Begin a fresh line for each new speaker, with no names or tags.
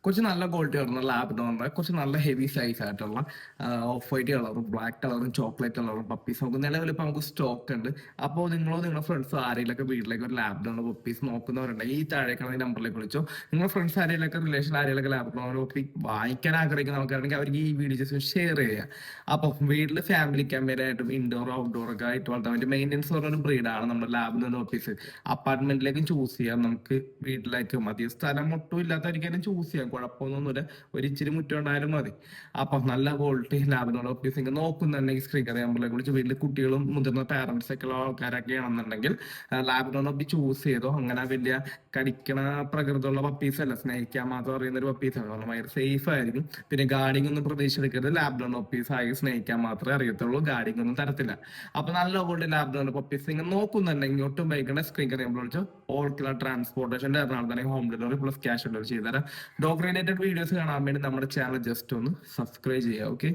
കുറച്ച് നല്ല ക്വാളിറ്റി വരുന്ന ലാബ്ഡോറിന്റെ കുറച്ച് നല്ല ഹെവി സൈസ് ആയിട്ടുള്ള ഓഫ് വൈറ്റ് കളറും ബ്ലാക്ക് കളറും ചോക്ലേറ്റ് കളറും പപ്പീസ് നമുക്ക് നിലവിൽ ഇപ്പൊ നമുക്ക് സ്റ്റോക്ക് ഉണ്ട്. അപ്പോൾ നിങ്ങളുടെ ഫ്രണ്ട്സോ ആരെങ്കിലൊക്കെ വീട്ടിലേക്ക് ഒരു ലാബ്ഡോറിന്റെ പപ്പീസ് നോക്കുന്നവരുണ്ടെങ്കിൽ ഈ താഴേക്കാണ് നമ്പറിലേക്ക് വിളിച്ചോ. നിങ്ങളുടെ ഫ്രണ്ട്സ് ആരെങ്കിലൊക്കെ റിലേഷൻ ആരെങ്കിലൊക്കെ ലാബ്ഡോറിന്റെ പപ്പി വാങ്ങിക്കാൻ ആഗ്രഹിക്കുന്ന നമുക്കാണെങ്കിൽ അവർക്ക് ഈ വീഡിയോ ജസ്റ്റ് ഷെയർ ചെയ്യുക. അപ്പോൾ വീട്ടിൽ ഫാമിലി ക്യാമ്പയിനായിട്ടും ഇൻഡോർ ഔട്ട്ഡോർ ഒക്കെ ആയിട്ട് വളർത്താൻ വേണ്ടി മെയിൻ്റെനൻസ് പറഞ്ഞ ഒരു ബ്രീഡാണ് നമ്മുടെ ലാബ്ഡോറിന്റെ പപ്പീസ്. അപ്പാർട്ട്മെന്റിലേക്കും ചൂസ് ചെയ്യാം, നമുക്ക് വീട്ടിലേക്കും മതി. സ്ഥലം ഒട്ടും ഇല്ലാത്തവരിക്കാനും ചൂസ് ചെയ്യാം, കുഴപ്പമൊന്നുമില്ല. ഒരു ഇച്ചിരി മുറ്റം ഉണ്ടായാലും മതി. അപ്പം നല്ല ക്വാളിറ്റി ലാബിനോട് ഓഫീസിങ് നോക്കുന്നുണ്ടെങ്കിൽ സ്ക്രീൻ നമ്പറിലേക്ക് വിളിച്ച് വീട്ടിൽ കുട്ടികളും മുതിർന്ന പാരന്റ്സ് ഒക്കെ ഉള്ള ആൾക്കാരൊക്കെ ആണെന്നുണ്ടെങ്കിൽ ലാബിനോട് പപ്പി ചൂസ് ചെയ്തോ. അങ്ങനെ വലിയ കടിക്കണ പ്രകൃതമുള്ള പപ്പീസ് അല്ല, സ്നേഹിക്കാൻ മാത്രം അറിയുന്ന ഒരു പപ്പീസാണ്, ഭയങ്കര സേഫ് ആയിരിക്കും. പിന്നെ ഗാർഡിങ് ഒന്നും പ്രതീക്ഷിക്കരുത്. ലാബ്ഡോൺ പപ്പീസ് ആയി സ്നേഹിക്കാൻ മാത്രമേ അറിയത്തുള്ളൂ, ഗാർഡിങ് ഒന്നും തരത്തില്ല. അപ്പൊ നല്ല ക്വാളിറ്റി ലാബ്ഡോൺ പപ്പീസ് നിങ്ങൾ നോക്കുന്നുണ്ടെങ്കിൽ ഒട്ടും ബൈക്കണ സ്ക്രീൻ നമ്പർ വിളിച്ചോ. ഓൾ കിലോ ട്രാൻസ്പോർട്ടേഷൻ എറണാകുളത്ത് home delivery plus cash delivery ചെയ്തുതരാം. ഡോഗ് റിലേറ്റഡ് വീഡിയോസ് കാണാൻ വേണ്ടി നമ്മുടെ ചാനൽ ജസ്റ്റ് ഒന്ന് സബ്സ്ക്രൈബ് ചെയ്യുക. ഓക്കെ.